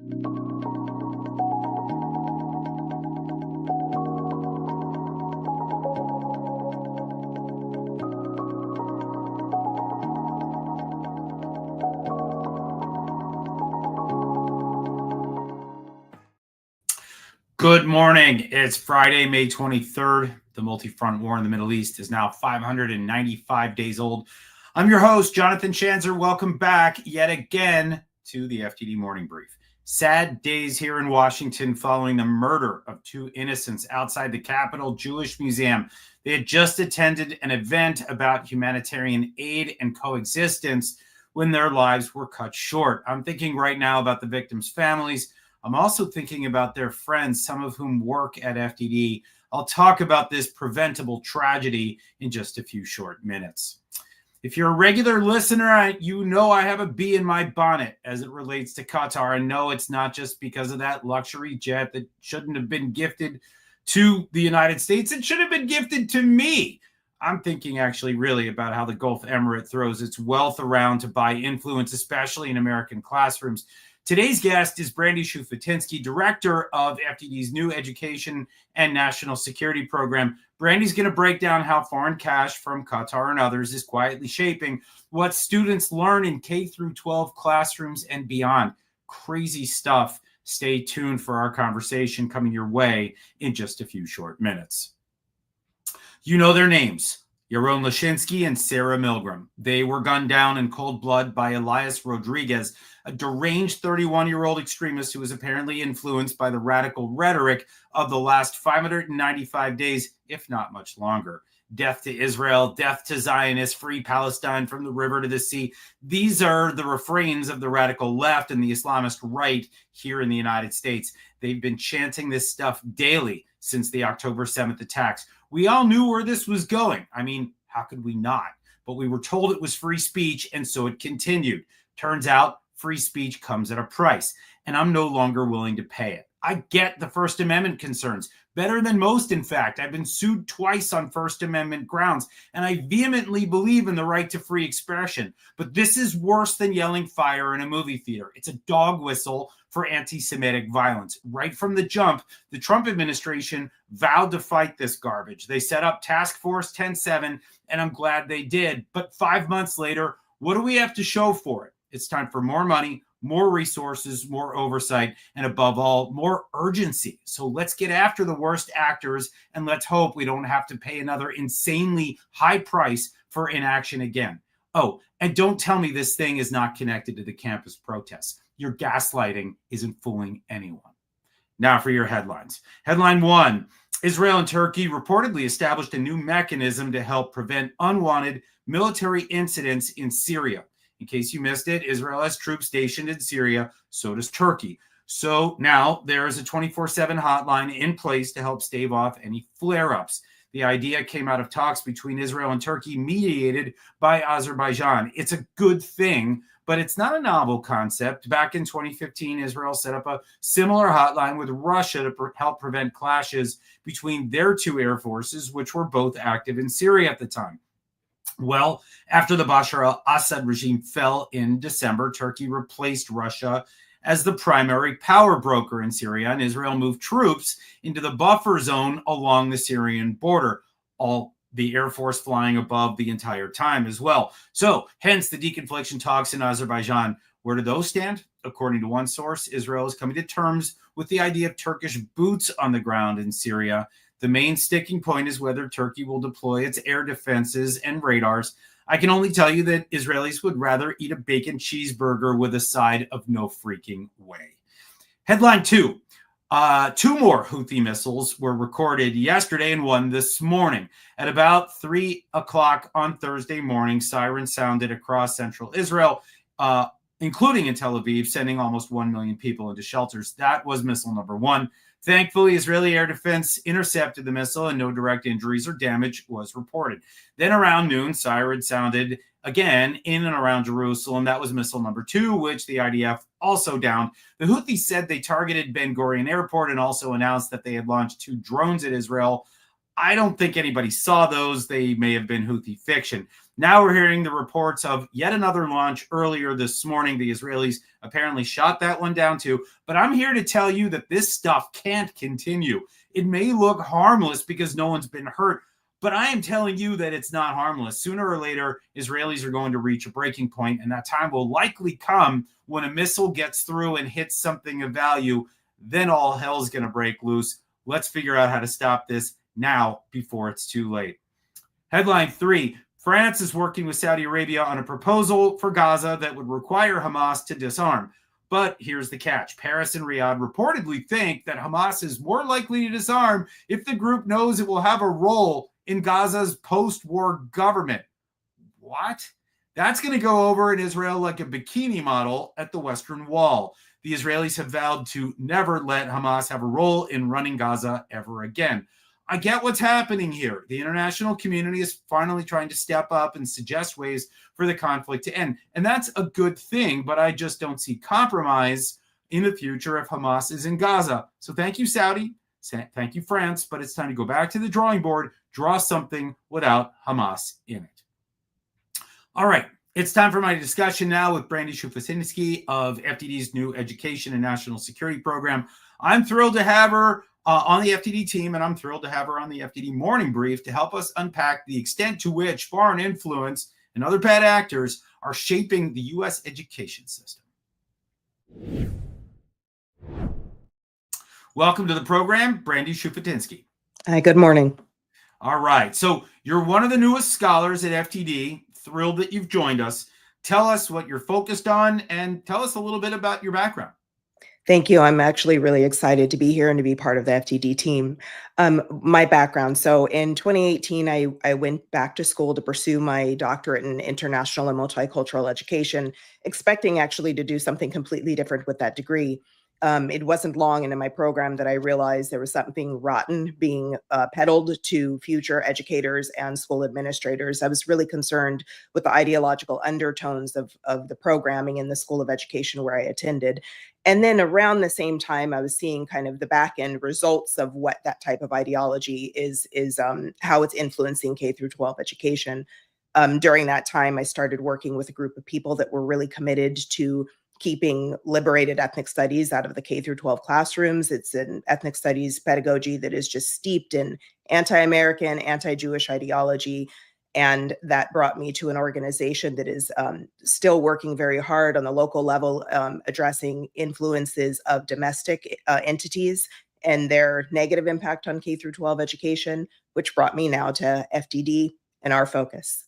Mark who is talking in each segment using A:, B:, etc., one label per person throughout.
A: Good morning. It's Friday, May 23rd. The multi-front war in the Middle East is now 595 days old. I'm your host, Jonathan Schanzer. Welcome back yet again to the FDD Morning Brief. Sad days here in Washington following the murder of two innocents outside the Capitol Jewish Museum. They had just attended an event about humanitarian aid and coexistence when their lives were cut short. I'm thinking right now about the victims' families. I'm also thinking about their friends, some of whom work at FDD. I'll talk about this preventable tragedy in just a few short minutes. If you're a regular listener, you know I have a bee in my bonnet as it relates to Qatar. And no, it's not just because of that luxury jet that shouldn't have been gifted to the United States. It should have been gifted to me. I'm thinking actually really about how the Gulf Emirate throws its wealth around to buy influence, especially in American classrooms. Today's guest is Brandy Shufutinsky, director of FDD's new education and national security program. Brandy's going to break down how foreign cash from Qatar and others is quietly shaping what students learn in K through 12 classrooms and beyond. Crazy stuff. Stay tuned for our conversation coming your way in just a few short minutes. You know their names. Yaron Lashinsky and Sarah Milgram. They were gunned down in cold blood by Elias Rodriguez, a deranged 31-year-old extremist who was apparently influenced by the radical rhetoric of the last 595 days, if not much longer. Death to Israel, death to Zionists, free Palestine from the river to the sea. These are the refrains of the radical left and the Islamist right here in the United States. They've been chanting this stuff daily since the October 7th attacks. We all knew where this was going. I mean, how could we not? But we were told it was free speech, and so it continued. Turns out free speech comes at a price, and I'm no longer willing to pay it. I get the First Amendment concerns. Better than most, in fact. I've been sued twice on First Amendment grounds, and I vehemently believe in the right to free expression. But this is worse than yelling fire in a movie theater. It's a dog whistle for anti-Semitic violence. Right from the jump, the Trump administration vowed to fight this garbage. They set up Task Force 10-7, and I'm glad they did. But 5 months later, what do we have to show for it? It's time for more money, more resources, more oversight, and above all, more urgency. So let's get after the worst actors, and let's hope we don't have to pay another insanely high price for inaction again. Oh, and don't tell me this thing is not connected to the campus protests. Your gaslighting isn't fooling anyone. Now for your headlines. Headline 1, Israel and Turkey reportedly established a new mechanism to help prevent unwanted military incidents in Syria. In case you missed it, Israel has troops stationed in Syria, so does Turkey. So now there is a 24/7 hotline in place to help stave off any flare-ups. The idea came out of talks between Israel and Turkey mediated by Azerbaijan. It's a good thing, but it's not a novel concept. Back in 2015, Israel set up a similar hotline with Russia to help prevent clashes between their two air forces, which were both active in Syria at the time. Well, after the Bashar al-Assad regime fell in December, Turkey replaced Russia as the primary power broker in Syria, and Israel moved troops into the buffer zone along the Syrian border, all the Air Force flying above the entire time as well. So, hence the deconfliction talks in Azerbaijan. Where do those stand? According to one source, Israel is coming to terms with the idea of Turkish boots on the ground in Syria. The main sticking point is whether Turkey will deploy its air defenses and radars. I can only tell you that Israelis would rather eat a bacon cheeseburger with a side of no freaking way. Headline 2. Two more Houthi missiles were recorded yesterday and one this morning. At about 3 o'clock on Thursday morning, sirens sounded across central Israel, including in Tel Aviv, sending almost 1 million people into shelters. That was missile number 1. Thankfully, Israeli air defense intercepted the missile and no direct injuries or damage was reported. Then around noon, sirens sounded again in and around Jerusalem. That was missile number 2, which the IDF also downed. The Houthis said they targeted Ben Gurion Airport and also announced that they had launched 2 drones at Israel. I don't think anybody saw those. They may have been Houthi fiction. Now we're hearing the reports of yet another launch earlier this morning. The Israelis apparently shot that one down too. But I'm here to tell you that this stuff can't continue. It may look harmless because no one's been hurt, but I am telling you that it's not harmless. Sooner or later, Israelis are going to reach a breaking point, and that time will likely come when a missile gets through and hits something of value. Then all hell's going to break loose. Let's figure out how to stop this now before it's too late. Headline 3. France is working with Saudi Arabia on a proposal for Gaza that would require Hamas to disarm. But here's the catch. Paris and Riyadh reportedly think that Hamas is more likely to disarm if the group knows it will have a role in Gaza's post-war government. What? That's going to go over in Israel like a bikini model at the Western Wall. The Israelis have vowed to never let Hamas have a role in running Gaza ever again. I get what's happening here. The international community is finally trying to step up and suggest ways for the conflict to end. And that's a good thing, but I just don't see compromise in the future if Hamas is in Gaza. So thank you, Saudi. Thank you, France. But it's time to go back to the drawing board, draw something without Hamas in it. All right. It's time for my discussion now with Brandy Shufutinsky of FDD's new Education and National Security Program. I'm thrilled to have her on the FDD team, and I'm thrilled to have her on the FDD Morning Brief to help us unpack the extent to which foreign influence and other bad actors are shaping the U.S. education system. Welcome to the program, Brandy Shufutinsky.
B: Hi, good morning.
A: All right. So you're one of the newest scholars at FDD. Thrilled that you've joined us. Tell us what you're focused on and tell us a little bit about your background.
B: Thank you. I'm actually really excited to be here and to be part of the FDD team. My background. So in 2018, I went back to school to pursue my doctorate in international and multicultural education, expecting actually to do something completely different with that degree. It wasn't long into my program that I realized there was something rotten being peddled to future educators and school administrators. I was really concerned with the ideological undertones of the programming in the School of Education where I attended. And then around the same time, I was seeing kind of the back end results of what that type of ideology is how it's influencing K through 12 education. During that time, I started working with a group of people that were really committed to keeping liberated ethnic studies out of the K through 12 classrooms. It's an ethnic studies pedagogy that is just steeped in anti-American, anti-Jewish ideology. And that brought me to an organization that is still working very hard on the local level, addressing influences of domestic entities and their negative impact on K through 12 education, which brought me now to FDD and our focus.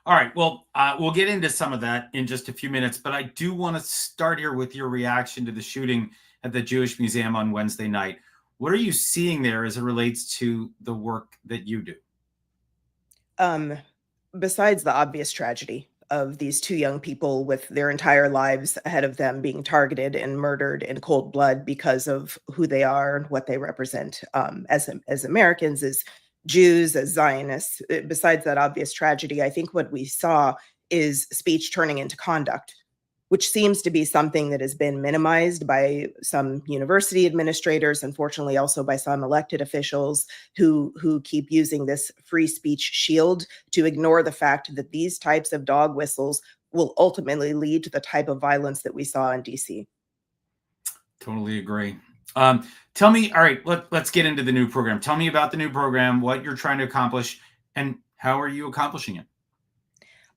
A: All right. Well, we'll get into some of that in just a few minutes, but I do want to start here with your reaction to the shooting at the Jewish Museum on Wednesday night. What are you seeing there as it relates to the work that you do?
B: Besides the obvious tragedy of these two young people with their entire lives ahead of them being targeted and murdered in cold blood because of who they are and what they represent as Americans, as Jews, as Zionists, besides that obvious tragedy, I think what we saw is speech turning into conduct, which seems to be something that has been minimized by some university administrators, unfortunately also by some elected officials who keep using this free speech shield to ignore the fact that these types of dog whistles will ultimately lead to the type of violence that we saw in DC.
A: Totally agree. Tell me, all right, let's get into the new program. Tell me about the new program, what you're trying to accomplish, and how are you accomplishing it?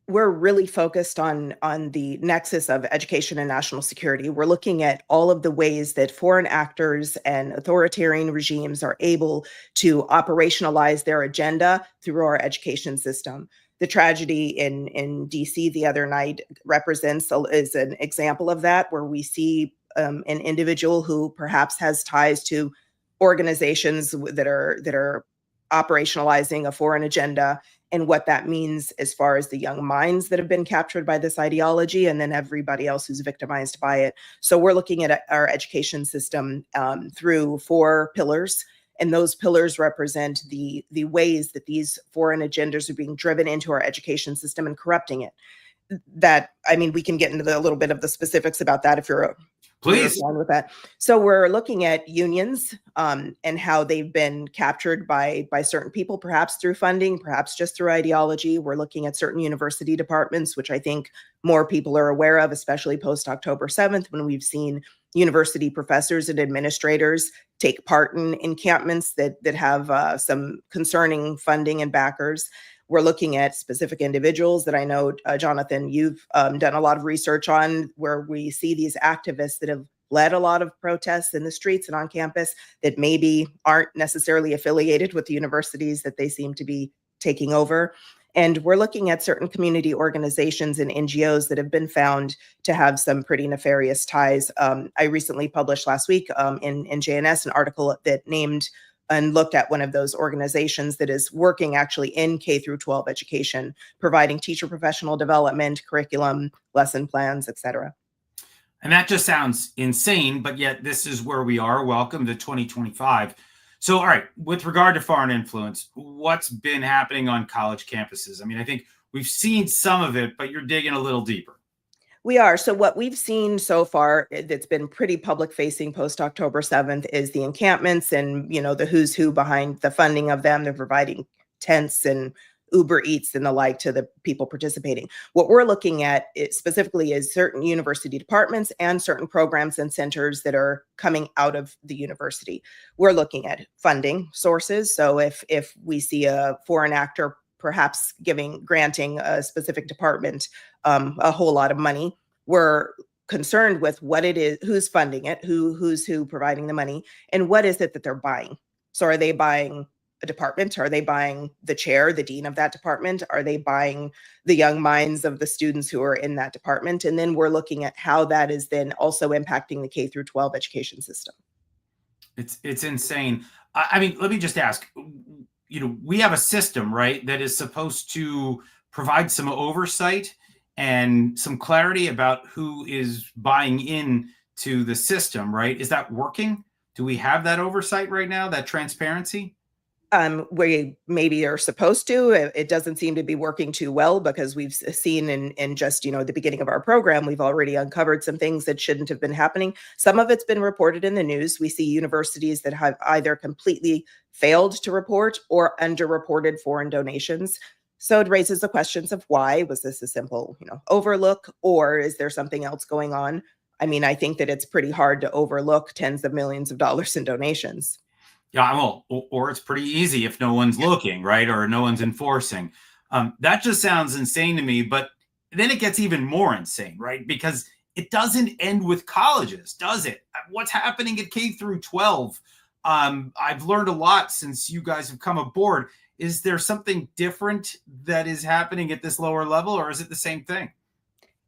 B: We're really focused on the nexus of education and national security. We're looking at all of the ways that foreign actors and authoritarian regimes are able to operationalize their agenda through our education system. The tragedy in DC the other night is an example of that, where we see an individual who perhaps has ties to organizations that are operationalizing a foreign agenda, and what that means as far as the young minds that have been captured by this ideology, and then everybody else who's victimized by it. So we're looking at our education system through 4 pillars, and those pillars represent the ways that these foreign agendas are being driven into our education system and corrupting it. We can get into a little bit of the specifics about that if you're
A: Please.
B: You're fine with that. So we're looking at unions and how they've been captured by certain people, perhaps through funding, perhaps just through ideology. We're looking at certain university departments, which I think more people are aware of, especially post October 7th, when we've seen university professors and administrators take part in encampments that have some concerning funding and backers. We're looking at specific individuals that I know, Jonathan, you've done a lot of research on, where we see these activists that have led a lot of protests in the streets and on campus that maybe aren't necessarily affiliated with the universities that they seem to be taking over. And we're looking at certain community organizations and NGOs that have been found to have some pretty nefarious ties. I recently published last week in JNS an article that named and looked at one of those organizations that is working actually in K through 12 education, providing teacher professional development, curriculum, lesson plans, et cetera.
A: And that just sounds insane, but yet this is where we are. Welcome to 2025. So, all right, with regard to foreign influence, what's been happening on college campuses? I mean, I think we've seen some of it, but you're digging a little deeper.
B: We are. So what we've seen so far that's been pretty public facing post October 7th is the encampments and, the who's who behind the funding of them. They're providing tents and Uber Eats and the like to the people participating. What we're looking at specifically is certain university departments and certain programs and centers that are coming out of the university. We're looking at funding sources. So if we see a foreign actor perhaps granting a specific department a whole lot of money, we're concerned with what it is, who's funding it, who's providing the money, and what is it that they're buying. So are they buying a department? Are they buying the chair, the dean of that department? Are they buying the young minds of the students who are in that department? And then we're looking at how that is then also impacting the K through 12 education system.
A: It's insane. I mean, let me just ask, we have a system, right, that is supposed to provide some oversight and some clarity about who is buying in to the system, right? Is that working? Do we have that oversight right now, that transparency?
B: We maybe are supposed to. It doesn't seem to be working too well, because we've seen in just, the beginning of our program, we've already uncovered some things that shouldn't have been happening. Some of it's been reported in the news. We see universities that have either completely failed to report or underreported foreign donations. So it raises the questions of why. Was this a simple, overlook, or is there something else going on? I mean, I think that it's pretty hard to overlook tens of millions of dollars in donations.
A: Yeah, well, or it's pretty easy if no one's looking, right? Or no one's enforcing. That just sounds insane to me. But then it gets even more insane, right? Because it doesn't end with colleges, does it? What's happening at K through 12? I've learned a lot since you guys have come aboard. Is there something different that is happening at this lower level, or is it the same thing?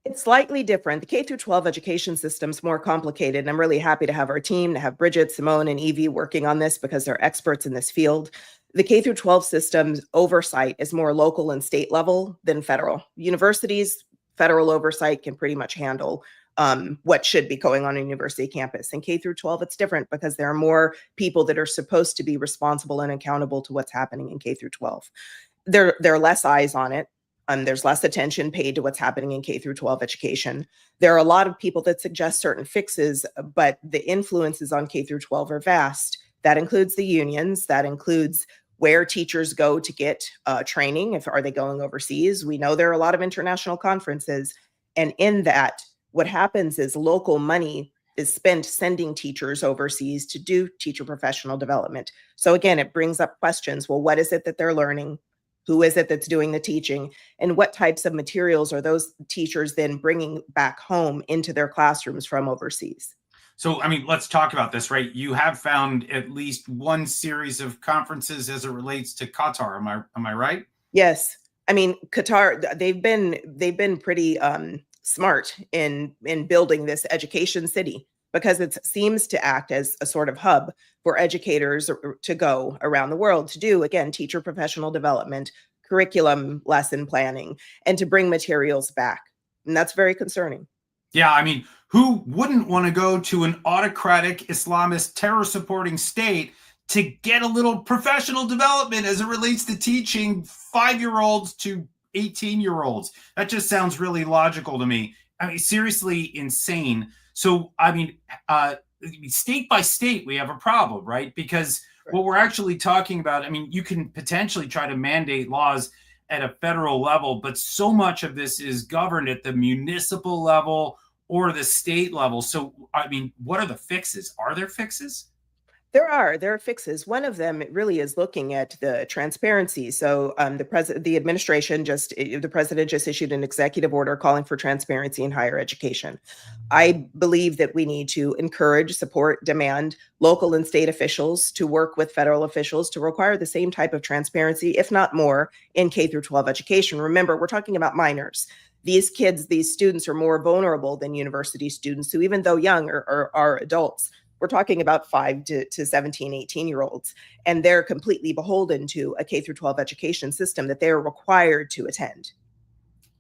B: It's slightly different. The K through 12 education system is more complicated. And I'm really happy to have our team, to have Bridget, Simone, and Evie working on this, because they're experts in this field. The K through 12 system's oversight is more local and state level than federal. Universities, federal oversight can pretty much handle what should be going on university campus. In K through 12, it's different, because there are more people that are supposed to be responsible and accountable to what's happening in K through 12. There are less eyes on it. There's less attention paid to what's happening in K through 12 education. There are a lot of people that suggest certain fixes, but the influences on K through 12 are vast. That includes the unions. That includes where teachers go to get training. Are they going overseas? We know there are a lot of international conferences. And in that, what happens is local money is spent sending teachers overseas to do teacher professional development. So again, it brings up questions. Well, what is it that they're learning? Who is it that's doing the teaching? And what types of materials are those teachers then bringing back home into their classrooms from overseas?
A: So, I mean, let's talk about this, right? You have found at least one series of conferences as it relates to Qatar. Am I right?
B: Yes. I mean, Qatar, they've been pretty smart in building this education city, because it seems to act as a sort of hub for educators to go around the world to do, again, teacher professional development, curriculum, lesson planning, and to bring materials back. And that's very concerning.
A: Yeah, I mean, who wouldn't want to go to an autocratic Islamist terror supporting state to get a little professional development as it relates to teaching 5-year-olds to 18-year-olds? That just sounds really logical to me. I mean, seriously insane. So, I mean, state by state, we have a problem, right? Because what we're actually talking about, I mean, you can potentially try to mandate laws at a federal level, but so much of this is governed at the municipal level or the state level. So, I mean, what are the fixes? Are there fixes?
B: There are fixes. One of them really is looking at the transparency. So the administration the president just issued an executive order calling for transparency in higher education. I believe that we need to encourage, support, demand local and state officials to work with federal officials to require the same type of transparency, if not more, in K through 12 education. Remember, we're talking about minors. These kids, these students are more vulnerable than university students who, even though young, are adults. We're talking about 5 to 17, 18-year-olds, and they're completely beholden to a K through 12 education system that they're required to attend.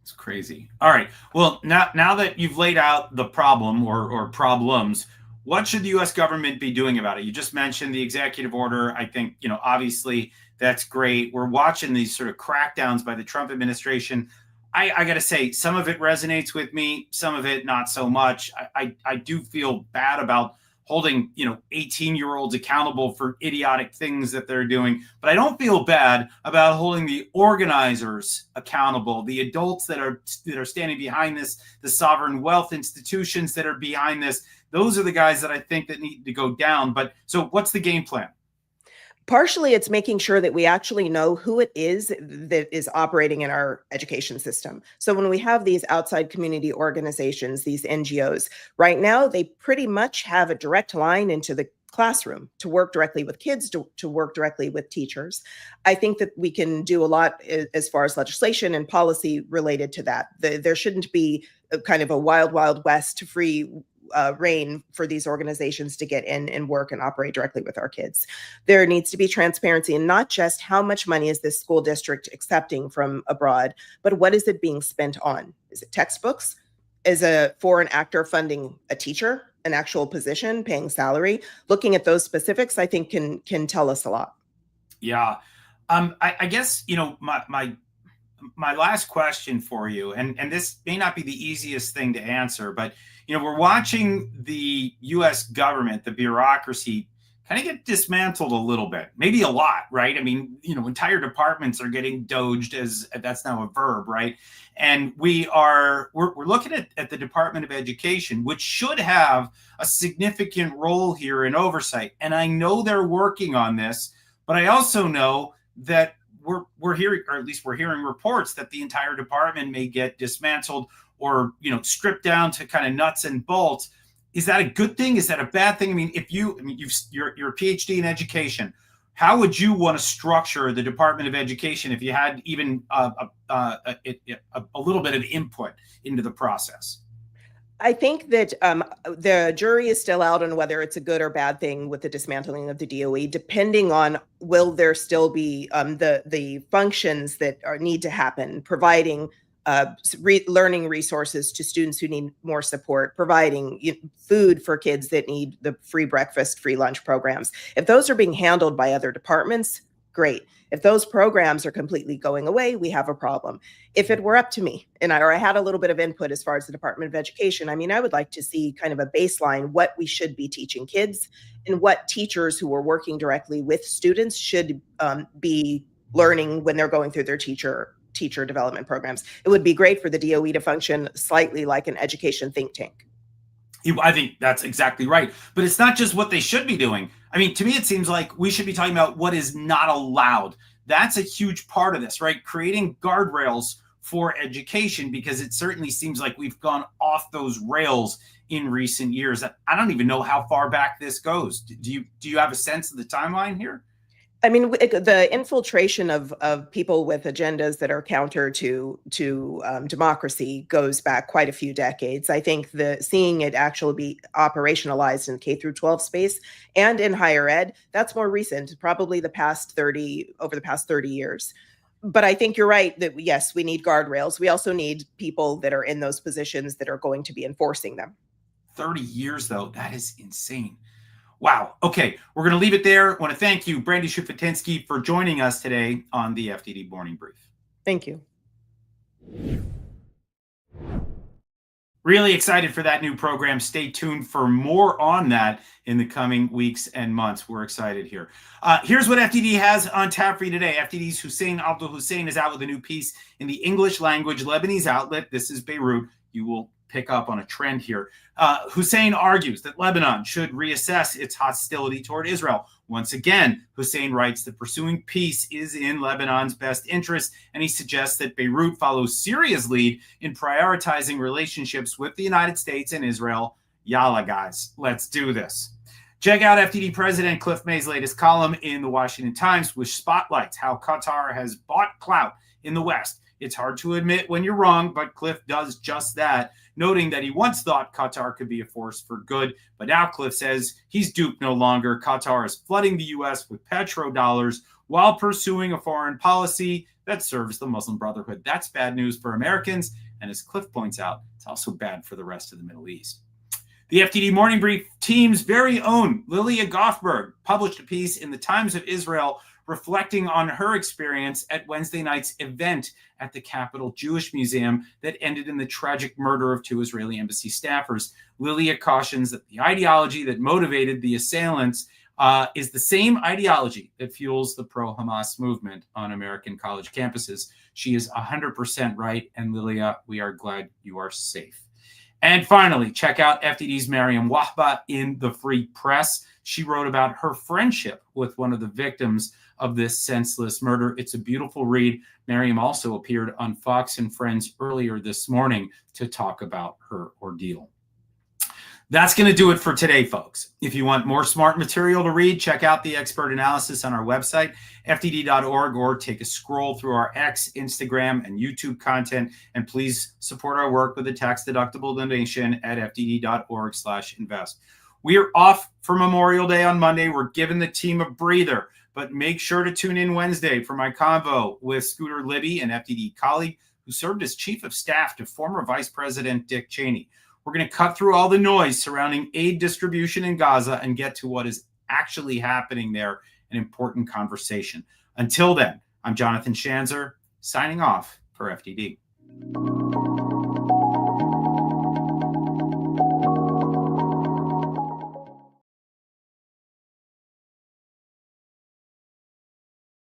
A: It's crazy. All right. Well, now that you've laid out the problem or problems, what should the U.S. government be doing about it? You just mentioned the executive order. I think, obviously that's great. We're watching these sort of crackdowns by the Trump administration. I got to say, some of it resonates with me, some of it not so much. I do feel bad about holding 18-year-olds accountable for idiotic things that they're doing, but I don't feel bad about holding the organizers accountable, the adults that are standing behind this, the sovereign wealth institutions that are behind this. Those are the guys that I think that need to go down. But so what's the game plan?
B: Partially, it's making sure that we actually know who it is that is operating in our education system. So when we have these outside community organizations, these NGOs, right now, they pretty much have a direct line into the classroom to work directly with kids, to work directly with teachers. I think that we can do a lot as far as legislation and policy related to that. There shouldn't be a kind of a wild, wild west free reign for these organizations to get in and work and operate directly with our kids. There needs to be transparency, and not just how much money is this school district accepting from abroad, but what is it being spent on? Is it textbooks? Is a foreign actor funding a teacher, an actual position, paying salary? Looking at those specifics, I think can tell us a lot.
A: Yeah. I guess, my last question for you, and this may not be the easiest thing to answer, but we're watching the U.S. government, the bureaucracy, kind of get dismantled a little bit, maybe a lot, right? I mean, entire departments are getting doged, as that's now a verb, right? And we're looking at the Department of Education, which should have a significant role here in oversight. And I know they're working on this, but I also know that we're hearing, or at least we're hearing reports that the entire department may get dismantled or stripped down to kind of nuts and bolts. Is that a good thing? Is that a bad thing? I mean, you're a PhD in education. How would you want to structure the Department of Education if you had even a little bit of input into the process?
B: I think that the jury is still out on whether it's a good or bad thing with the dismantling of the DOE, depending on will there still be the functions that need to happen, providing learning resources to students who need more support, providing food for kids that need the free breakfast, free lunch programs. If those are being handled by other departments, great. If those programs are completely going away, we have a problem. If it were up to me, and I had a little bit of input as far as the Department of Education, I mean, I would like to see kind of a baseline, what we should be teaching kids and what teachers who are working directly with students should be learning when they're going through their teacher development programs. It would be great for the DOE to function slightly like an education think tank.
A: I think that's exactly right. But it's not just what they should be doing. I mean, to me, it seems like we should be talking about what is not allowed. That's a huge part of this, right? Creating guardrails for education, because it certainly seems like we've gone off those rails in recent years. I don't even know how far back this goes. Do you have a sense of the timeline here?
B: I mean, the infiltration of people with agendas that are counter to democracy goes back quite a few decades. I think seeing it actually be operationalized in K through 12 space and in higher ed, that's more recent, probably over the past 30 years. But I think you're right that yes, we need guardrails. We also need people that are in those positions that are going to be enforcing them.
A: 30 years, though, that is insane. Wow. Okay, we're going to leave it there. I want to thank you, Brandy Shufutinsky, for joining us today on the FDD Morning Brief.
B: Thank you.
A: Really excited for that new program. Stay tuned for more on that in the coming weeks and months. We're excited here. Here's what FDD has on tap for you today. FDD's Hussein Abdul Hussein is out with a new piece in the English language Lebanese outlet. This is Beirut. You will pick up on a trend here. Hussein argues that Lebanon should reassess its hostility toward Israel. Once again, Hussein writes that pursuing peace is in Lebanon's best interest, and he suggests that Beirut follows Syria's lead in prioritizing relationships with the United States and Israel. Yalla, guys, let's do this. Check out FDD President Cliff May's latest column in the Washington Times, which spotlights how Qatar has bought clout in the West. It's hard to admit when you're wrong, but Cliff does just that, noting that he once thought Qatar could be a force for good, but now Cliff says he's duped no longer. Qatar is flooding the U.S. with petrodollars while pursuing a foreign policy that serves the Muslim Brotherhood. That's bad news for Americans, and as Cliff points out, it's also bad for the rest of the Middle East. The FDD Morning Brief team's very own Lilia Goffberg published a piece in the Times of Israel reflecting on her experience at Wednesday night's event at the Capitol Jewish Museum that ended in the tragic murder of 2 Israeli embassy staffers. Lilia cautions that the ideology that motivated the assailants is the same ideology that fuels the pro-Hamas movement on American college campuses. She is 100% right, and Lilia, we are glad you are safe. And finally, check out FDD's Mariam Wahba in the Free Press. She wrote about her friendship with one of the victims of this senseless murder. It's a beautiful read. Mariam also appeared on Fox and Friends earlier this morning to talk about her ordeal. That's going to do it for today, folks. If you want more smart material to read, check out the expert analysis on our website, fdd.org, or take a scroll through our X, Instagram, and YouTube content. And please support our work with a tax-deductible donation at fdd.org/invest. We are off for Memorial Day on Monday. We're giving the team a breather, but make sure to tune in Wednesday for my convo with Scooter Libby, an FDD colleague who served as chief of staff to former Vice President Dick Cheney. We're going to cut through all the noise surrounding aid distribution in Gaza and get to what is actually happening there, an important conversation. Until then, I'm Jonathan Schanzer, signing off for FDD.